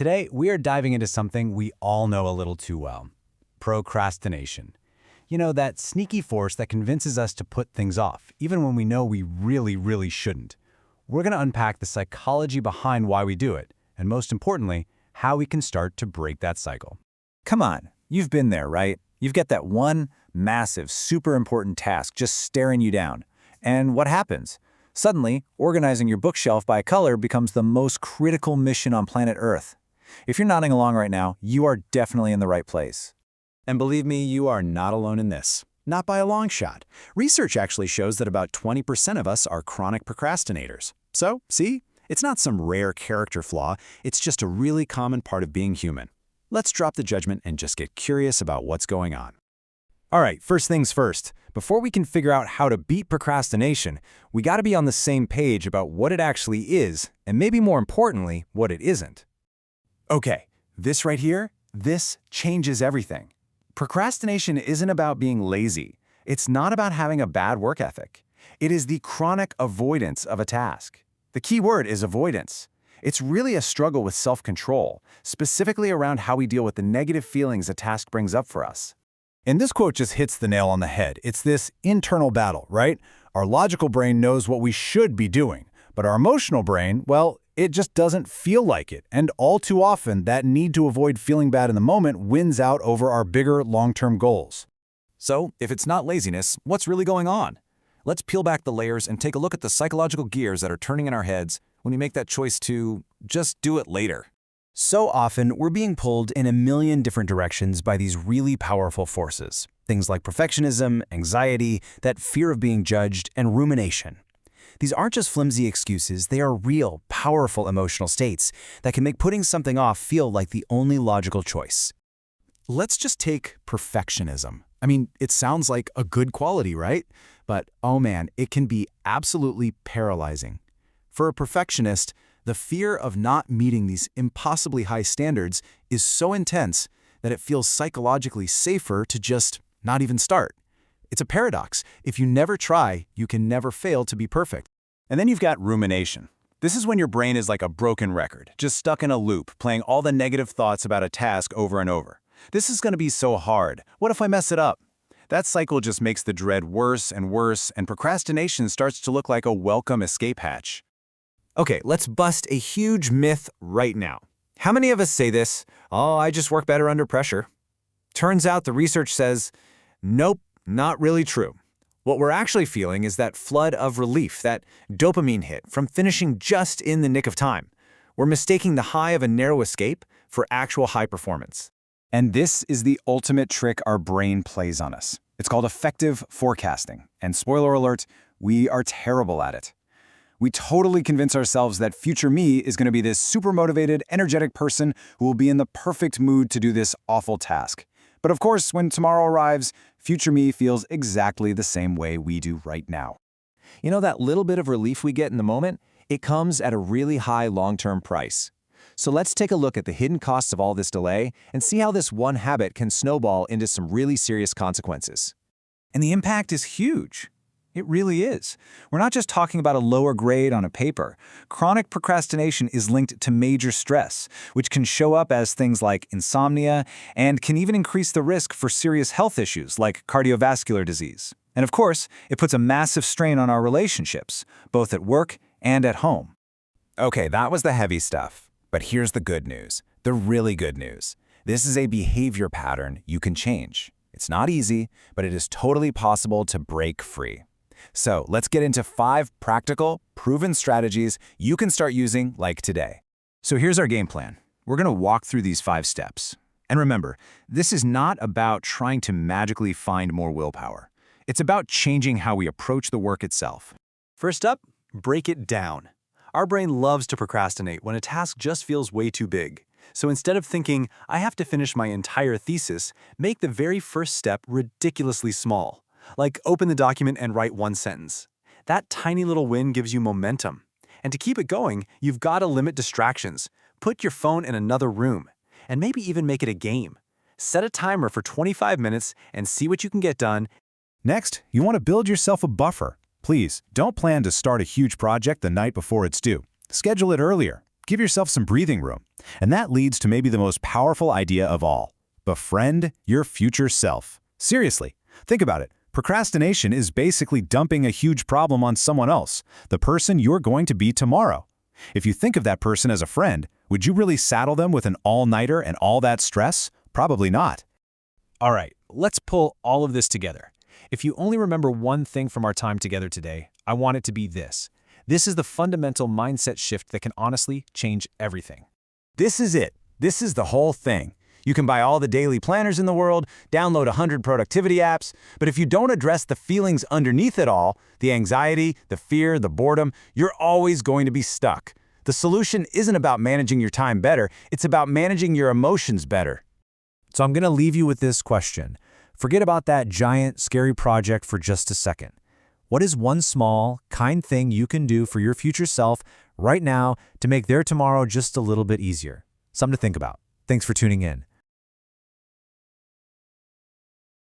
Today, we are diving into something we all know a little too well: procrastination. You know, that sneaky force that convinces us to put things off, even when we know we really shouldn't. We're going to unpack the psychology behind why we do it, and most importantly, how we can start to break that cycle. Come on, you've been there, right? You've got that one massive, super important task just staring you down. And what happens? Suddenly, organizing your bookshelf by color becomes the most critical mission on planet Earth. If you're nodding along right now, you are definitely in the right place. And believe me, you are not alone in this. Not by a long shot. Research actually shows that about 20% of us are chronic procrastinators. So, see, it's not some rare character flaw, it's just a really common part of being human. Let's drop the judgment and just get curious about what's going on. All right, first things first. Before we can figure out how to beat procrastination, we got to be on the same page about what it actually is, and maybe more importantly, what it isn't. Okay, this right here, this changes everything. Procrastination isn't about being lazy. It's not about having a bad work ethic. It is the chronic avoidance of a task. The key word is avoidance. It's really a struggle with self-control, specifically around how we deal with the negative feelings a task brings up for us. And this quote just hits the nail on the head. It's this internal battle, right? Our logical brain knows what we should be doing, but our emotional brain, well, it just doesn't feel like it. And all too often, that need to avoid feeling bad in the moment wins out over our bigger long-term goals. So, if it's not laziness, what's really going on? Let's peel back the layers and take a look at the psychological gears that are turning in our heads when we make that choice to just do it later. So often, we're being pulled in a million different directions by these really powerful forces. Things like perfectionism, anxiety, that fear of being judged, and rumination. These aren't just flimsy excuses, they are real, powerful emotional states that can make putting something off feel like the only logical choice. Let's just take perfectionism. I mean, it sounds like a good quality, right? But, oh man, it can be absolutely paralyzing. For a perfectionist, the fear of not meeting these impossibly high standards is so intense that it feels psychologically safer to just not even start. It's a paradox. If you never try, you can never fail to be perfect. And then you've got rumination. This is when your brain is like a broken record, just stuck in a loop, playing all the negative thoughts about a task over and over. This is going to be so hard. What if I mess it up? That cycle just makes the dread worse, and procrastination starts to look like a welcome escape hatch. Okay, let's bust a huge myth right now. How many of us say this? Oh, I just work better under pressure. Turns out the research says, nope, not really true. What we're actually feeling is that flood of relief, that dopamine hit from finishing just in the nick of time. We're mistaking the high of a narrow escape for actual high performance. And this is the ultimate trick our brain plays on us. It's called effective forecasting. And spoiler alert, we are terrible at it. We totally convince ourselves that future me is going to be this super motivated, energetic person who will be in the perfect mood to do this awful task. But of course, when tomorrow arrives, future me feels exactly the same way we do right now. You know, that little bit of relief we get in the moment, it comes at a really high long-term price. So let's take a look at the hidden costs of all this delay and see how this one habit can snowball into some really serious consequences. And the impact is huge. It really is. We're not just talking about a lower grade on a paper. Chronic procrastination is linked to major stress, which can show up as things like insomnia and can even increase the risk for serious health issues like cardiovascular disease. And of course, it puts a massive strain on our relationships, both at work and at home. Okay, that was the heavy stuff. But here's the good news, the really good news. This is a behavior pattern you can change. It's not easy, but it is totally possible to break free. So let's get into 5 practical, proven strategies you can start using like today. So here's our game plan. We're going to walk through these 5 steps. And remember, this is not about trying to magically find more willpower. It's about changing how we approach the work itself. First up, break it down. Our brain loves to procrastinate when a task just feels way too big. So instead of thinking, I have to finish my entire thesis, make the very first step ridiculously small. Like open the document and write 1 sentence. That tiny little win gives you momentum. And to keep it going, you've got to limit distractions. Put your phone in another room. And maybe even make it a game. Set a timer for 25 minutes and see what you can get done. Next, you want to build yourself a buffer. Please, don't plan to start a huge project the night before it's due. Schedule it earlier. Give yourself some breathing room. And that leads to maybe the most powerful idea of all. Befriend your future self. Seriously, think about it. Procrastination is basically dumping a huge problem on someone else, the person you're going to be tomorrow. If you think of that person as a friend, would you really saddle them with an all-nighter and all that stress? Probably not. All right, let's pull all of this together. If you only remember one thing from our time together today, I want it to be this. This is the fundamental mindset shift that can honestly change everything. This is it. This is the whole thing. You can buy all the daily planners in the world, download 100 productivity apps, but if you don't address the feelings underneath it all, the anxiety, the fear, the boredom, you're always going to be stuck. The solution isn't about managing your time better, it's about managing your emotions better. So I'm going to leave you with this question. Forget about that giant, scary project for just a second. What is one small, kind thing you can do for your future self right now to make their tomorrow just a little bit easier? Something to think about. Thanks for tuning in.